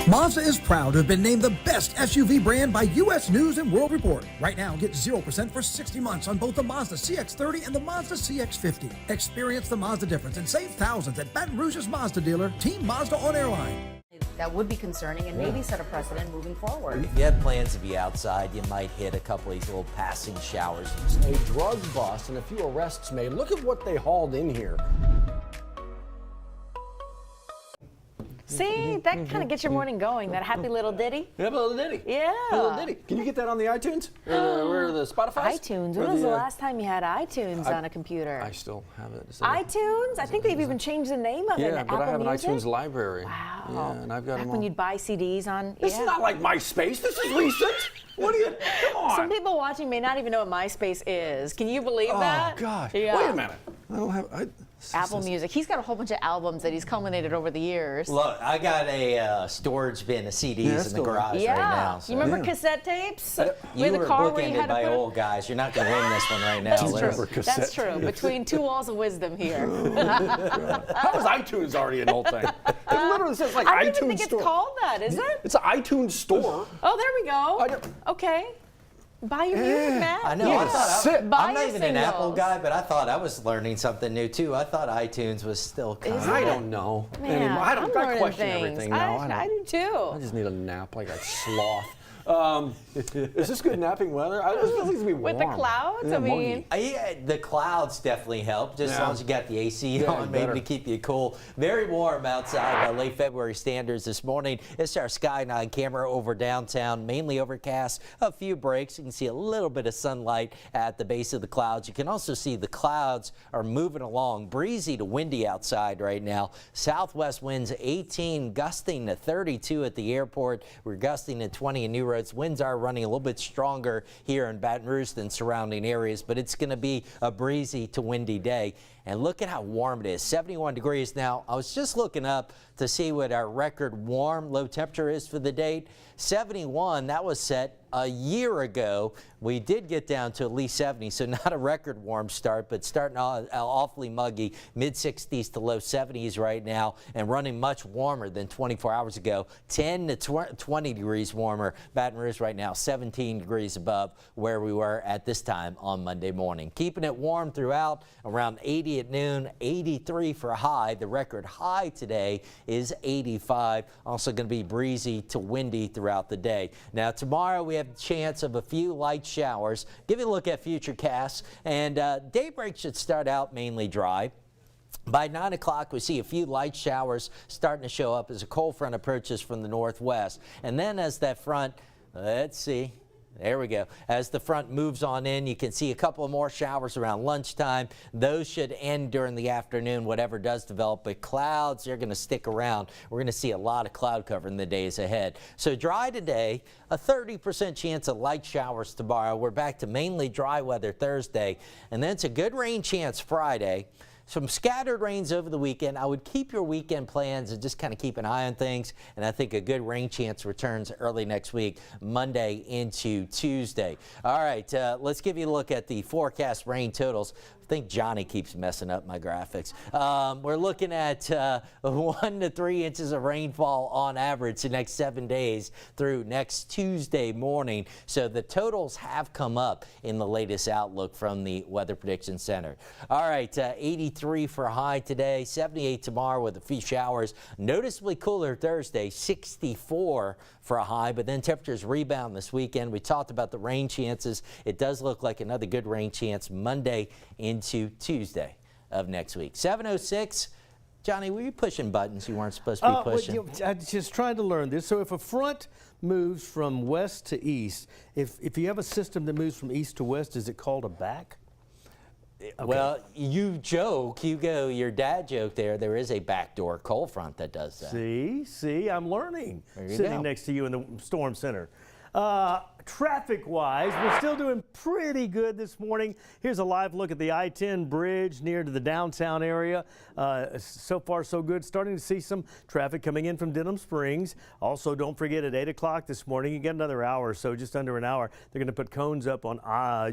Mazda is proud to have been named the best SUV brand by U.S. News and World Report. Right now, get 0% for 60 months on both the Mazda CX-30 and the Mazda CX-50. Experience the Mazda difference and save thousands at Baton Rouge's Mazda dealer, Team Mazda on Airline. That would be concerning and maybe set a precedent moving forward. If you have plans to be outside, you might hit a couple of these little passing showers. A drug bust and a few arrests made. Look at what they hauled in here. See, that kind of gets your morning going, that happy little ditty. Yeah, a little ditty. Yeah. A little ditty. Can you get that on the iTunes? Or the Spotify? iTunes. When was the last time you had iTunes on a computer? I still have it. iTunes? I think they've even changed the name of it. Yeah, but Apple I have an Music? iTunes library. Wow. Yeah, and I've got Back them when all. you'd buy CDs on. This is not like MySpace. This is recent. What are you? Come on. Some people watching may not even know what MySpace is. Can you believe that? Oh, gosh. Yeah. Wait a minute. I don't have. Apple Music. He's got a whole bunch of albums that he's culminated over the years. Look, I got a storage bin of CDs in the garage right now. So. You remember cassette tapes? You With were a car where you bookended had to by put old guys. You're not going to win this one right now. That's true. Between two walls of wisdom here. How is iTunes already an old thing? It literally says like I iTunes don't even think store. it's called that, is it? It's an iTunes store. Oh, there we go. Okay. Buy your music, Matt. I know. Yes. I'm Buy not your even an singles. Apple guy, but I thought I was learning something new too. I thought iTunes was still kind I don't know Man, anymore. I learning question things. everything now. I do too. I just need a nap like a sloth. Is this good napping weather? It feels like it's be warm. With the clouds, Yeah, I mean. muggy. Yeah, the clouds definitely help, just as long as you got the AC on, maybe better. to keep you cool. Very warm outside by late February standards this morning. It's our Sky9 camera over downtown, mainly overcast, a few breaks. You can see a little bit of sunlight at the base of the clouds. You can also see the clouds are moving along, breezy to windy outside right now. Southwest winds 18, gusting to 32 at the airport. We're gusting to 20 in New Roads. Winds are running a little bit stronger here in Baton Rouge than surrounding areas, but it's going to be a breezy to windy day. And look at how warm it is, 71 degrees. Now, I was just looking up to see what our record warm low temperature is for the date. 71, that was set a year ago. We did get down to at least 70, so not a record warm start, but starting awfully muggy, mid-60s to low 70s right now, and running much warmer than 24 hours ago. 10 to 20 degrees warmer. Baton Rouge right now, 17 degrees above where we were at this time on Monday morning. Keeping it warm throughout, around 80 at noon, 83 for a high. The record high today is 85. Also going to be breezy to windy throughout the day. Now tomorrow we have a chance of a few light showers. Give you a look at futurecasts, and daybreak should start out mainly dry. By 9 o'clock, we see a few light showers starting to show up as a cold front approaches from the northwest. And then as that front, let's see, there we go. As the front moves on in, you can see a couple of more showers around lunchtime. Those should end during the afternoon, whatever does develop. But clouds, they're going to stick around. We're going to see a lot of cloud cover in the days ahead. So dry today, a 30% chance of light showers tomorrow. We're back to mainly dry weather Thursday. And then it's a good rain chance Friday. Some scattered rains over the weekend. I would keep your weekend plans and just kind of keep an eye on things. And I think a good rain chance returns early next week, Monday into Tuesday. All right, let's give you a look at the forecast rain totals. I think Johnny keeps messing up my graphics. We're looking at 1 to 3 inches of rainfall on average the next 7 days through next Tuesday morning. So the totals have come up in the latest outlook from the Weather Prediction Center. All right, 83 for a high today, 78 tomorrow with a few showers. Noticeably cooler Thursday, 64 for a high, but then temperatures rebound this weekend. We talked about the rain chances. It does look like another good rain chance Monday into Tuesday of next week. 7:06. Johnny, were you pushing buttons you weren't supposed to be pushing? Well, I just trying to learn this. So if a front moves from west to east, if you have a system that moves from east to west, is it called a back? Okay. Well, you joke, your dad joked there is a backdoor cold front that does that. See, I'm learning. There you Sitting go. next to you in the storm center. Traffic-wise, we're still doing pretty good this morning. Here's a live look at the I-10 bridge near to the downtown area. So far, so good. Starting to see some traffic coming in from Denham Springs. Also, don't forget at 8 o'clock this morning, you get another hour or so, just under an hour, they're going to put cones up on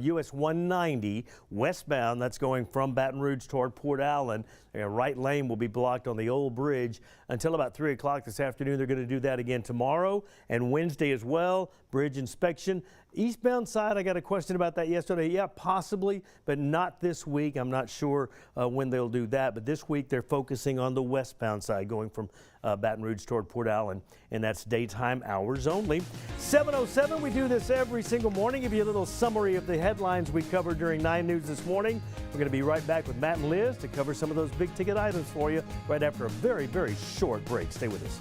US 190 westbound. That's going from Baton Rouge toward Port Allen. Right lane will be blocked on the old bridge until about 3 o'clock this afternoon. They're going to do that again tomorrow and Wednesday as well. Bridge inspection. Eastbound side, I got a question about that yesterday. Yeah, possibly, but not this week. I'm not sure when they'll do that. But this week they're focusing on the westbound side going from Baton Rouge toward Port Allen, and that's daytime hours only. 7:07, we do this every single morning. Give you a little summary of the headlines we covered during 9 News this morning. We're going to be right back with Matt and Liz to cover some of those big ticket items for you right after a very, very short break. Stay with us.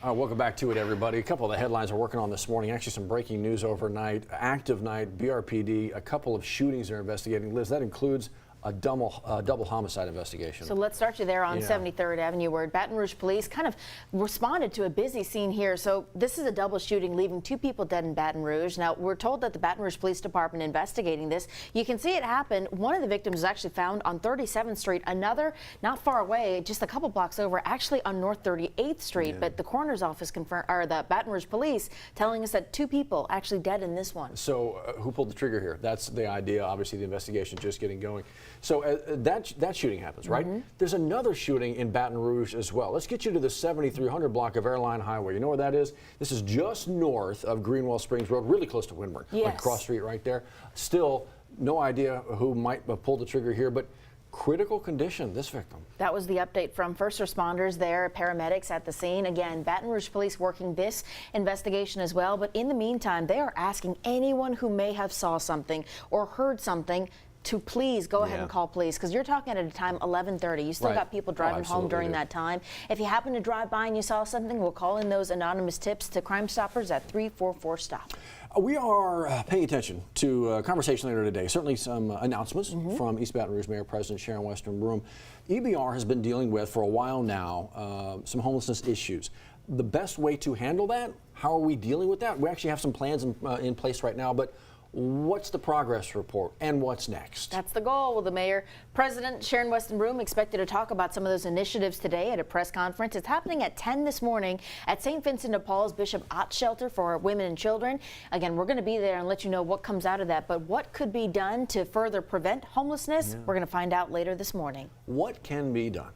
Welcome back to it, everybody. A couple of the headlines we're working on this morning. Actually, some breaking news overnight. Active night, BRPD, a couple of shootings they're investigating. Liz, that includes a double homicide investigation. So let's start you there on 73rd Avenue, where Baton Rouge police kind of responded to a busy scene here. So this is a double shooting, leaving 2 people dead in Baton Rouge. Now, we're told that the Baton Rouge Police Department investigating this. You can see it happen. One of the victims was actually found on 37th Street. Another, not far away, just a couple blocks over, actually on North 38th Street. But the coroner's office confirmed, or the Baton Rouge Police telling us that 2 people actually dead in this one. So who pulled the trigger here? That's the idea. Obviously, the investigation just getting going. So that shooting happens, right? There's another shooting in Baton Rouge as well. Let's get you to the 7300 block of Airline Highway. You know where that is? This is just north of Greenwell Springs Road, really close to Winburn. Yes. Like cross street right there. Still, no idea who might have pulled the trigger here, but critical condition, this victim. That was the update from first responders there, paramedics at the scene. Again, Baton Rouge police working this investigation as well. But in the meantime, they are asking anyone who may have saw something or heard something to please go ahead and call police, because you're talking at a time 11:30. You still got people driving home during that time. If you happen to drive by and you saw something, we'll call in those anonymous tips to Crime Stoppers at 344-STOP. We are paying attention to a conversation later today. Certainly some announcements from East Baton Rouge Mayor President Sharon Weston Broome. EBR has been dealing with for a while now some homelessness issues. The best way to handle that, how are we dealing with that? We actually have some plans in place right now, but what's the progress report and what's next? That's the goal. Well, the mayor, President Sharon Weston Broome, expected to talk about some of those initiatives today at a press conference. It's happening at 10 this morning at St. Vincent de Paul's Bishop Ott Shelter for Women and Children. Again, we're going to be there and let you know what comes out of that. But what could be done to further prevent homelessness? We're going to find out later this morning. What can be done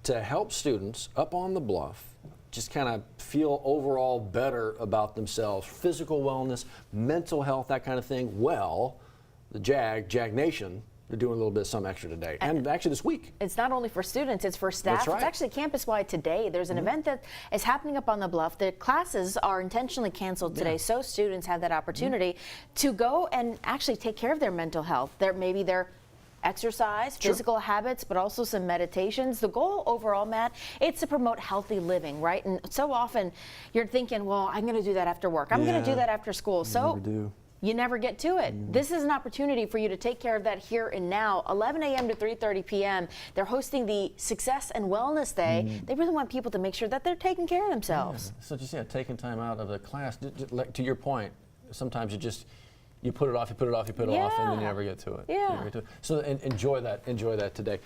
to help students up on the bluff just kind of feel overall better about themselves, physical wellness, mental health, that kind of thing? Well, the JAG Nation, they're doing a little bit of something extra today, and actually this week. It's not only for students, it's for staff. That's right. It's actually campus-wide today. There's an event that is happening up on the bluff. The classes are intentionally canceled today, so students have that opportunity to go and actually take care of their mental health. Maybe their exercise, physical habits, but also some meditations. The goal overall, Matt, it's to promote healthy living, right? And so often you're thinking, well, I'm going to do that after work. I'm going to do that after school. So you never get to it. This is an opportunity for you to take care of that here and now. 11 a.m. to 3:30 p.m. They're hosting the Success and Wellness Day. They really want people to make sure that they're taking care of themselves. So just taking time out of the class, to your point, sometimes you put it off, you put it off, you put it off, and then you Yeah. never get to it. Yeah. You never get to it. So enjoy that today.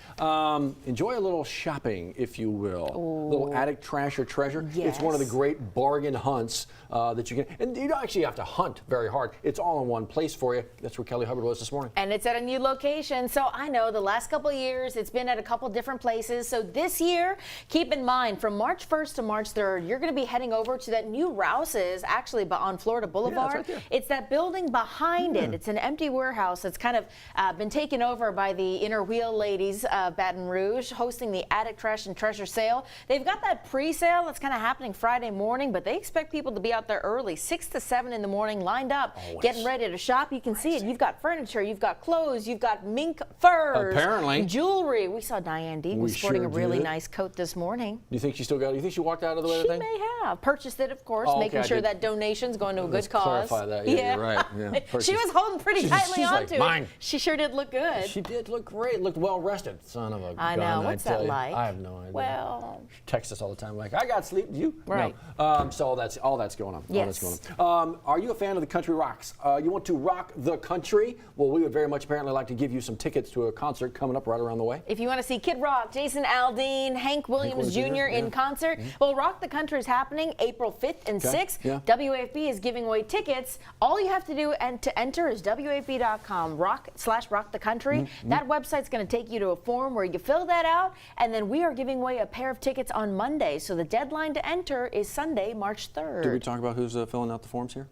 Enjoy a little shopping, if you will. A little attic trash or treasure. It's one of the Yes. great bargain hunts that you can, and you don't actually have to hunt very hard. It's all in one place for you. That's where Kelly Hubbard was this morning. And it's at a new location. So I know the last couple of years it's been at a couple different places. So this year, keep in mind, from March 1st to March 3rd, you're going to be heading over to that new Rouse's, actually on Florida Boulevard. right there. It's that building behind it. It's an empty warehouse that's kind of been taken over by the Inner Wheel ladies of Baton Rouge, hosting the Attic Trash and Treasure Sale. They've got that pre-sale that's kind of happening Friday morning, but they expect people to be out there early, 6 to 7 in the morning, lined up, getting ready to shop. You can see it. You've got furniture, you've got clothes, you've got mink furs, Apparently. jewelry. We saw Diane Dean was We sporting sure a really did. nice coat this morning. Do you think she still got it? You think she walked out of the way of She the thing? may have purchased it, of course, Oh, okay, making I sure did- that donation's going to a Let's good cause. clarify that. Yeah, you're right. Yeah, she purchased. was holding pretty tightly she's like, onto "Mine." it. She sure did look good. She did look great. Looked well rested. Son of a I gun, know. What's tell that you. like? I have no idea. Well, She texts us all the time like, I got sleep. Do you? Right. No. So all that's going on. All that's Yes. going on. Are you a fan of the country rocks? You want to rock the country? Well, we would very much apparently like to give you some tickets to a concert coming up right around the way. if you want to see Kid Rock, Jason Aldean, Hank Williams Williams Jr. Jr., in yeah. concert, well, Rock the Country is happening April 5th and Okay, 6th. yeah. WAFB is giving away tickets. All you have to do to enter is WAFB.com, /rock the country. That website's going to take you to a form where you fill that out, and then we are giving away a pair of tickets on Monday. So the deadline to enter is Sunday, March 3rd. Did we talk about who's filling out the forms here?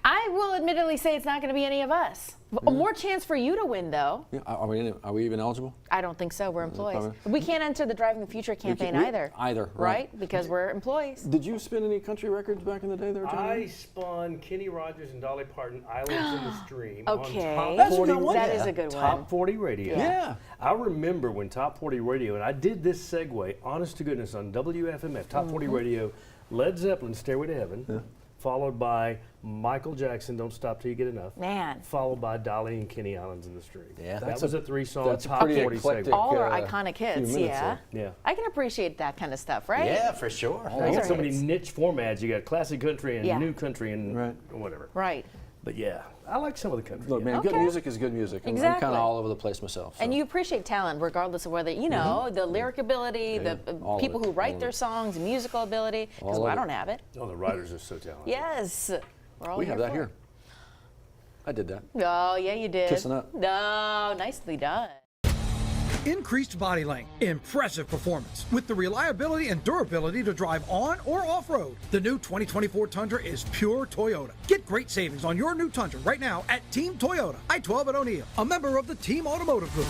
I will admittedly say it's not going to be any of us. More chance for you to win, though. Yeah. Are we even eligible? I don't think so. We're employees. probably- We can't enter the Driving the Future campaign we- either. either, right. Right? Because we're employees. Did you spin any country records back in the day there, John? I spun Kenny Rogers and Dolly Parton, Islands in the Stream. Okay. On That's Top a good 40, one. That is a good one. Top 40 Radio. Yeah. I remember when Top 40 Radio, and I did this segue, honest to goodness, on WFMF, Top 40 Radio, Led Zeppelin, Stairway to Heaven, followed by Michael Jackson, Don't Stop Till You Get Enough. Man. Followed by Dolly and Kenny, Islands in the Stream. Yeah. That That's was a- a three-song that's a Top pretty 40 eclectic- segue. All our a iconic few hits, minutes yeah. Yeah. I can appreciate that kind of stuff, right? Yeah, for sure. I Those got are so many hits. niche formats. You got classic country and Yeah. new country and Right. whatever. Right. But yeah, I like some of the country. Look, yeah. man, good Okay. music is good music. I'm kind Exactly. of all over the place myself. And so. you appreciate talent regardless of whether, you know, the lyric ability, Yeah, the all of people it, who all write of their it. songs, musical ability, because All of I it. don't have it. Oh, the writers are so talented. Yes. We're all We have that for here. it. I did that. Oh, yeah, you did. Kissing up. No, nicely done. Increased body length, impressive performance, with the reliability and durability to drive on or off-road. The new 2024 Tundra is pure Toyota. Get great savings on your new Tundra right now at Team Toyota, I-12 at O'Neill, a member of the Team Automotive Group.